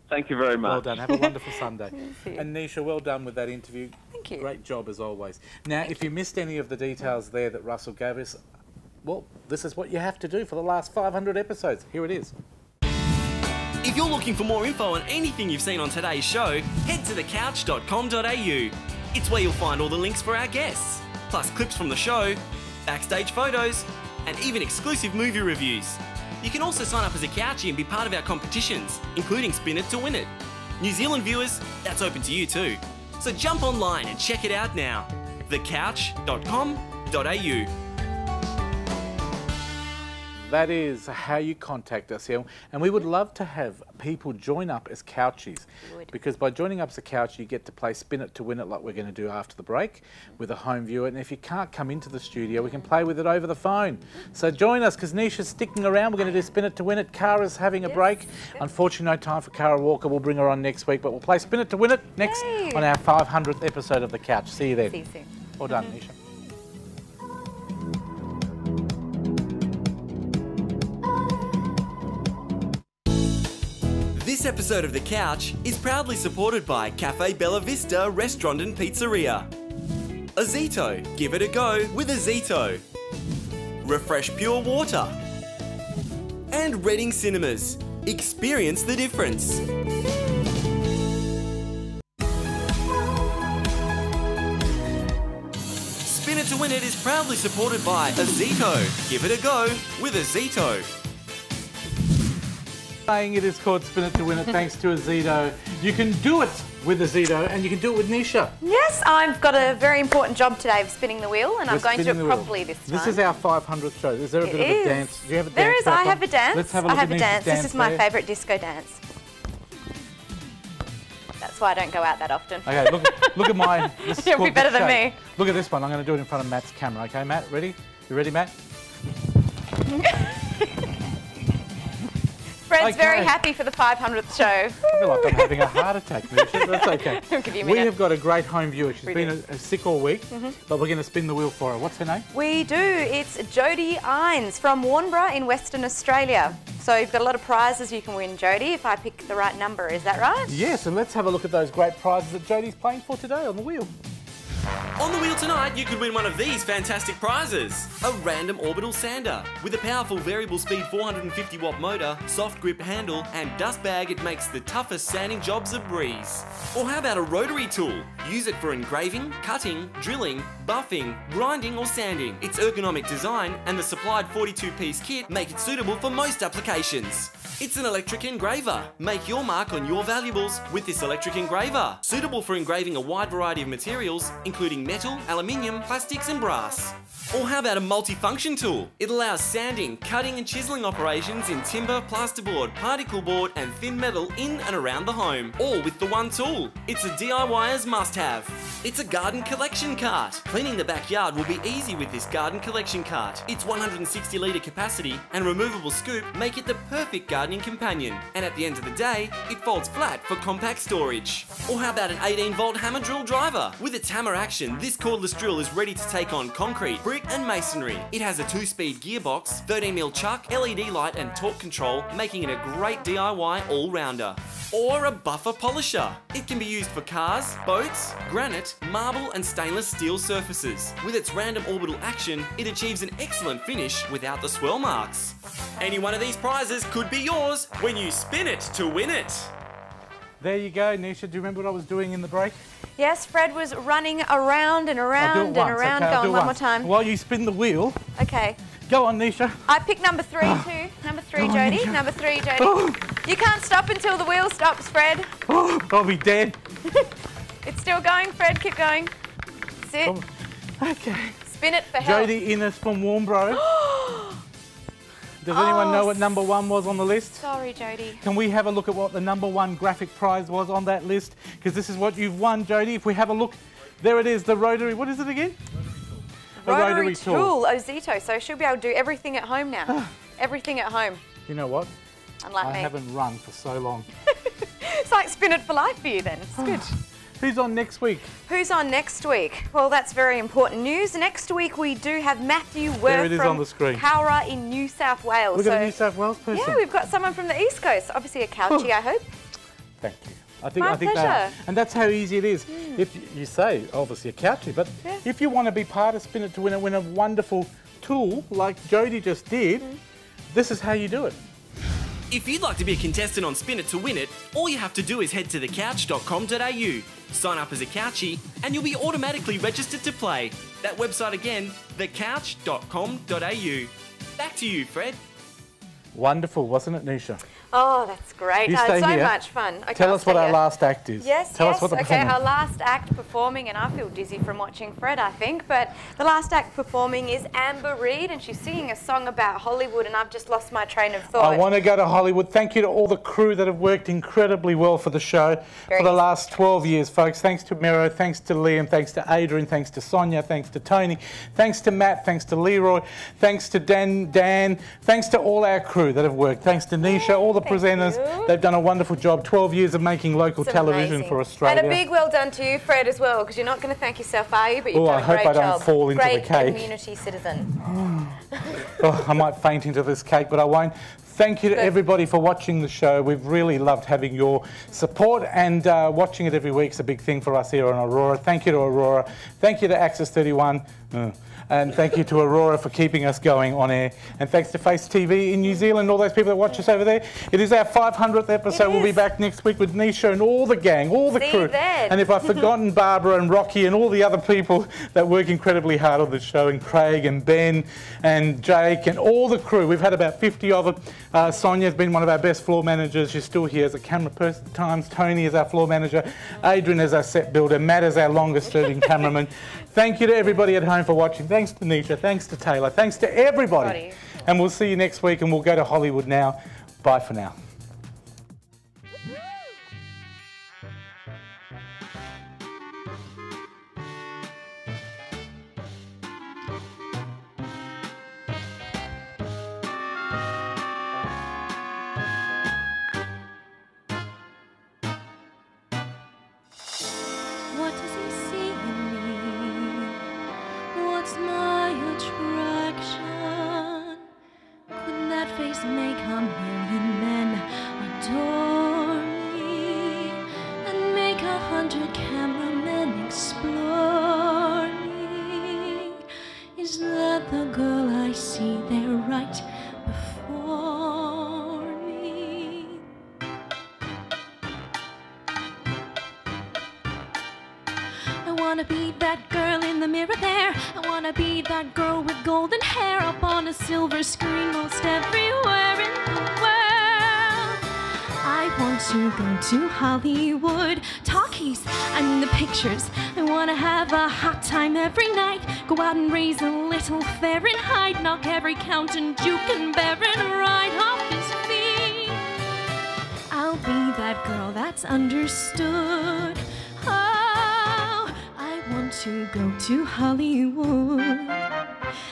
Thank you very much. Well done. Have a wonderful Sunday. And Neesha, well done with that interview. Thank you. Great job as always. Now, if you missed any of the details there that Russell gave us, well, this is what you have to do for the last 500 episodes. Here it is. If you're looking for more info on anything you've seen on today's show, head to thecouch.com.au. It's where you'll find all the links for our guests, plus clips from the show, backstage photos, and even exclusive movie reviews. You can also sign up as a couchie and be part of our competitions, including Spin It to Win It. New Zealand viewers, that's open to you too. So jump online and check it out now. thecouch.com.au. That is how you contact us here, and we would love to have people join up as couchies, because by joining up as a couchie you get to play Spin It to Win It like we're going to do after the break with a home viewer, and if you can't come into the studio we can play with it over the phone. So join us, because Neesha's sticking around. We're going to do Spin It to Win It. Kara's having a break. Unfortunately no time for Kara Walker. We'll bring her on next week, but we'll play Spin It to Win It next on our 500th episode of The Couch. See you then. See you soon. Well done, Neesha. This episode of The Couch is proudly supported by Cafe Bella Vista Restaurant and Pizzeria. Ozito, give it a go with Ozito. Refresh Pure Water. And Reading Cinemas, experience the difference. Spin It to Win It is proudly supported by Ozito, give it a go with Ozito. It is called Spin It to Win It, thanks to Ozito. You can do it with Ozito, and you can do it with Neesha. Yes, I've got a very important job today of spinning the wheel, and I'm going to do it properly this time. This is our 500th show. Is there a bit of a dance? Do you have a dance? There is. I have a dance. Let's have a look at Neesha's dance. This is my favourite disco dance. That's why I don't go out that often. Okay, look at mine. You'll be better than me. Look at this one. I'm going to do it in front of Matt's camera. Okay, Matt, ready? You ready, Matt? Fred's very happy for the 500th show. I feel like I'm having a heart attack, Neesha. That's okay. I'll give you a minute. We have got a great home viewer. She's been sick all week, but we're going to spin the wheel for her. What's her name? We do. It's Jodie Ines from Warnbro in Western Australia. So you've got a lot of prizes you can win, Jodie, if I pick the right number. Is that right? Yes, and let's have a look at those great prizes that Jodie's playing for today on the wheel. On the wheel tonight, you could win one of these fantastic prizes. A random orbital sander. With a powerful variable speed 450 watt motor, soft grip handle, and dust bag, it makes the toughest sanding jobs a breeze. Or how about a rotary tool? Use it for engraving, cutting, drilling, buffing, grinding or sanding. Its ergonomic design and the supplied 42-piece kit make it suitable for most applications. It's an electric engraver. Make your mark on your valuables with this electric engraver. Suitable for engraving a wide variety of materials, including metal, aluminium, plastics and brass. Or how about a multi-function tool? It allows sanding, cutting and chiseling operations in timber, plasterboard, particle board and thin metal in and around the home, all with the one tool. It's a DIYer's must-have. It's a garden collection cart. Cleaning the backyard will be easy with this garden collection cart. Its 160 litre capacity and removable scoop make it the perfect gardening companion. And at the end of the day, it folds flat for compact storage. Or how about an 18-volt hammer drill driver? With its hammer action, this cordless drill is ready to take on concrete, brick and masonry. It has a 2-speed gearbox, 13mm chuck, LED light and torque control, making it a great DIY all-rounder. Or a buffer polisher. It can be used for cars, boats, granite, marble and stainless steel surfaces. With its random orbital action, it achieves an excellent finish without the swirl marks. Any one of these prizes could be yours when you spin it to win it. There you go, Neesha. Do you remember what I was doing in the break? Yes, Fred was running around and around and around. Okay, Go on one more time. While you spin the wheel. Okay. Go on, Neesha. I picked number 3 too. Number 3, Go on, Jodie. Neesha. Number 3, Jodie. You can't stop until the wheel stops, Fred. I'll be dead. It's still going, Fred. Keep going. Sit. Okay. Spin it for help. Jodie Innes from Warnbro. Does anyone know what number 1 was on the list? Sorry, Jodie. Can we have a look at what the number 1 graphic prize was on that list? Because this is what you've won, Jodie. If we have a look, there it is, the rotary, what is it again? Rotary tool, Ozito. So she'll be able to do everything at home now. Everything at home. You know what? Unlike me. I haven't run for so long. It's like spin it for life for you then. It's good. Who's on next week? Who's on next week? Well, that's very important news. Next week we do have Matthew Worth There it is from on the screen. Cowra in New South Wales. We've got a New South Wales person. Yeah, we've got someone from the East Coast. Obviously a Couchie, I hope. Thank you. I My think pleasure. and that's how easy it is. If you say, obviously a Couchie, but if you want to be part of Spin It to win a wonderful tool like Jodie just did, this is how you do it. If you'd like to be a contestant on Spin It to win it, all you have to do is head to thecouch.com.au, sign up as a Couchie, and you'll be automatically registered to play. That website again, thecouch.com.au. Back to you, Fred. Wonderful, wasn't it, Neesha? Oh, that's great. You No, stay it's so here. much fun. Okay, Tell I'll us what stay our here. last act is. Yes, Tell yes. us what the Okay, performance our last act performing, and I feel dizzy from watching Fred, I think, but the last act performing is Amber Reid, and she's singing a song about Hollywood, and I've just lost my train of thought. I want to go to Hollywood. Thank you to all the crew that have worked incredibly well for the show for the last 12 years, folks. Thanks to Miro, thanks to Liam, thanks to Adrian, thanks to Sonia, thanks to Tony, thanks to Matt, thanks to Leroy, thanks to Dan, thanks to all our crew that have worked. Thanks to Neesha, all the presenters. They've done a wonderful job. 12 years of making local television amazing. for Australia. And a big well done to you, Fred, as well, because you're not going to thank yourself, are you? But you've done I a hope great I don't job. fall into Great the cake. community citizen. Oh, I might faint into this cake, but I won't. Thank you to everybody for watching the show. We've really loved having your support, and watching it every week is a big thing for us here on Aurora. Thank you to Aurora. Thank you to Access 31. And thank you to Aurora for keeping us going on air. And thanks to Face TV in New Zealand, all those people that watch us over there. It is our 500th episode. We'll be back next week with Neesha and all the gang, all the crew. And if I've forgotten Barbara and Rocky and all the other people that work incredibly hard on the show, and Craig and Ben and Jake and all the crew, we've had about 50 of them. Sonia's been one of our best floor managers. She's still here as a camera person at times. Tony is our floor manager. Adrian is our set builder. Matt is our longest serving cameraman. Thank you to everybody at home for watching. Thanks to Neesha, thanks to Taylor, thanks to everybody. And we'll see you next week, and we'll go to Hollywood now. Bye for now. What does he see in me? What's my attraction? Couldn't that face make a million men adore me? And make 100 cameramen explore Is that the girl I see there right before me? I wanna be that girl in the mirror there. I wanna be that girl with golden hair up on a silver screen most everywhere in the world. I want to go to Hollywood, talkies, I mean the pictures. I wanna have a hot time every night, go out and raise a little Fahrenheit, knock every count and Duke and Baron right off his feet. I'll be that girl that's understood. Oh, I want to go to Hollywood.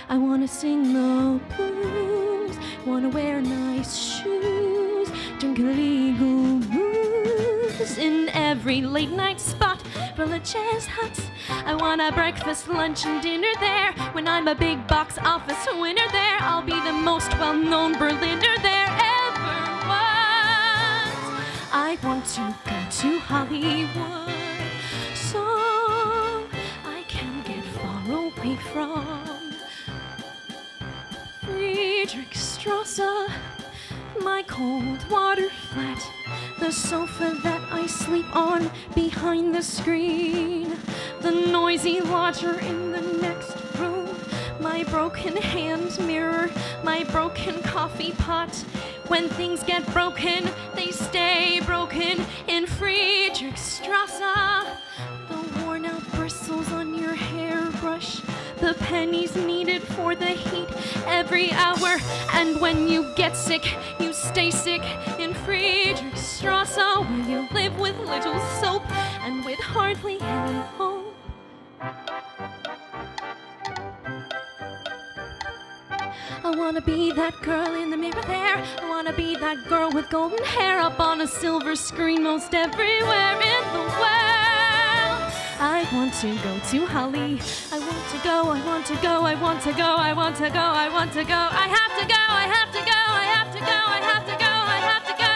I wanna sing the blues, wanna wear nice shoes, drink illegal booze in every late night spot full of jazz huts. I want a breakfast, lunch and dinner there. When I'm a big box office winner there, I'll be the most well-known Berliner there ever was. I want to go to Hollywood so I can get far away from Friedrichstrasse, my cold water flat, the sofa that I sleep on behind the screen, the noisy lodger in the next room, my broken hand mirror, my broken coffee pot. When things get broken, they stay broken in Friedrichstrasse. The worn out bristles on your hairbrush, the pennies needed for the heat every hour. And when you get sick, you stay sick in Friedrichstrasse, where you live with little soap and with hardly any hope. I wanna be that girl in the mirror there. I wanna be that girl with golden hair up on a silver screen most everywhere in the world. I want to go to Holly. I want to go, I want to go, I want to go, I want to go, I want to go. I have to go, I have to go, I have to go, I have to go, I have to go.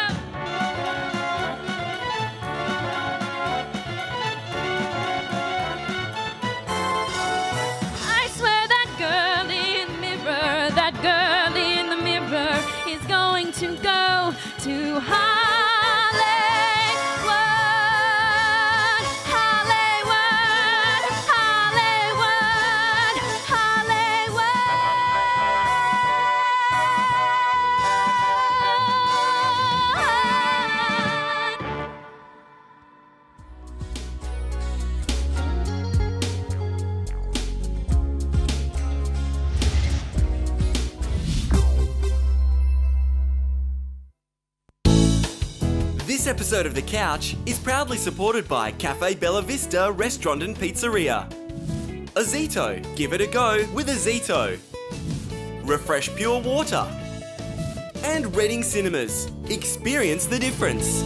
I swear that girl in the mirror, that girl in the mirror is going to go to Hollywood. This episode of The Couch is proudly supported by Cafe Bella Vista Restaurant and Pizzeria. Ozito, give it a go with Ozito. Refresh Pure Water. And Reading Cinemas, experience the difference.